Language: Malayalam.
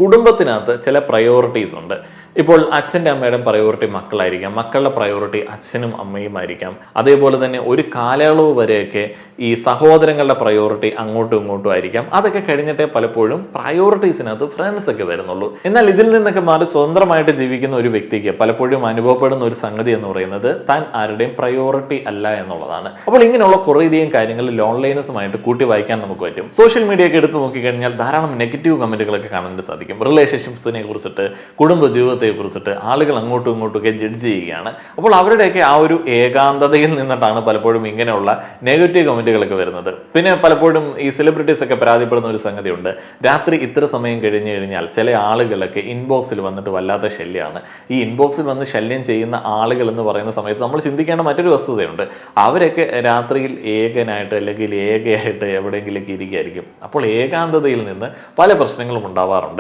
കുടുംബത്തിനകത്ത് ചില പ്രയോറിറ്റീസ് ഉണ്ട്. ഇപ്പോൾ അച്ഛൻ്റെ അമ്മയുടെ പ്രയോറിറ്റി മക്കളായിരിക്കാം, മക്കളുടെ പ്രയോറിറ്റി അച്ഛനും അമ്മയും ആയിരിക്കാം. അതേപോലെ തന്നെ ഒരു കാലയളവ് വരെയൊക്കെ ഈ സഹോദരങ്ങളുടെ പ്രയോറിറ്റി അങ്ങോട്ടും ഇങ്ങോട്ടും ആയിരിക്കാം. അതൊക്കെ കഴിഞ്ഞിട്ടേ പലപ്പോഴും പ്രയോറിറ്റീസിനകത്ത് ഫ്രണ്ട്സ് ഒക്കെ വരുന്നുള്ളൂ. എന്നാൽ ഇതിൽ നിന്നൊക്കെ മാറി സ്വതന്ത്രമായിട്ട് ജീവിക്കുന്ന ഒരു വ്യക്തിക്ക് പലപ്പോഴും അനുഭവപ്പെടുന്ന ഒരു സംഗതി എന്ന് പറയുന്നത് താൻ ആരുടെയും പ്രയോറിറ്റി അല്ല എന്നുള്ളതാണ്. അപ്പോൾ ഇങ്ങനെയുള്ള കുറേയധികം കാര്യങ്ങൾ ലോൺലൈനസുമായിട്ട് കൂട്ടി വായിക്കാൻ നമുക്ക് പറ്റും. സോഷ്യൽ മീഡിയ ഒക്കെ എടുത്ത് നോക്കിക്കഴിഞ്ഞാൽ ധാരാളം നെഗറ്റീവ് കമന്റുകളൊക്കെ കാണാൻ സാധിക്കും. റിലേഷൻഷിപ്സിനെ കുറിച്ചിട്ട്, കുടുംബ ജീവിതത്തെ കുറിച്ചിട്ട് ആളുകൾ അങ്ങോട്ടും ഇങ്ങോട്ടും ഒക്കെ ജഡ്ജ് ചെയ്യുകയാണ്. അപ്പോൾ അവരുടെയൊക്കെ ആ ഒരു ഏകാന്തതയിൽ നിന്നിട്ടാണ് പലപ്പോഴും ഇങ്ങനെയുള്ള നെഗറ്റീവ് കമന്റുകളൊക്കെ വരുന്നത്. പിന്നെ പലപ്പോഴും ഈ സെലിബ്രിറ്റീസ് ഒക്കെ പരാതിപ്പെടുന്ന ഒരു സംഗതിയുണ്ട്. രാത്രി ഇത്ര സമയം കഴിഞ്ഞു കഴിഞ്ഞാൽ ചില ആളുകളൊക്കെ ഇൻബോക്സിൽ വന്നിട്ട് വല്ലാത്ത ശല്യമാണ്. ഈ ഇൻബോക്സിൽ വന്ന് ശല്യം ചെയ്യുന്ന ആളുകൾ എന്ന് പറയുന്ന സമയത്ത് നമ്മൾ ചിന്തിക്കേണ്ട മറ്റൊരു വസ്തുതയുണ്ട്. അവരൊക്കെ രാത്രിയിൽ ഏകനായിട്ട് അല്ലെങ്കിൽ ഏകയായിട്ട് എവിടെയെങ്കിലേക്ക് ഇരിക്കുകയായിരിക്കും. അപ്പോൾ ഏകാന്തതയിൽ നിന്ന് പല പ്രശ്നങ്ങളും ഉണ്ടാവാറുണ്ട്.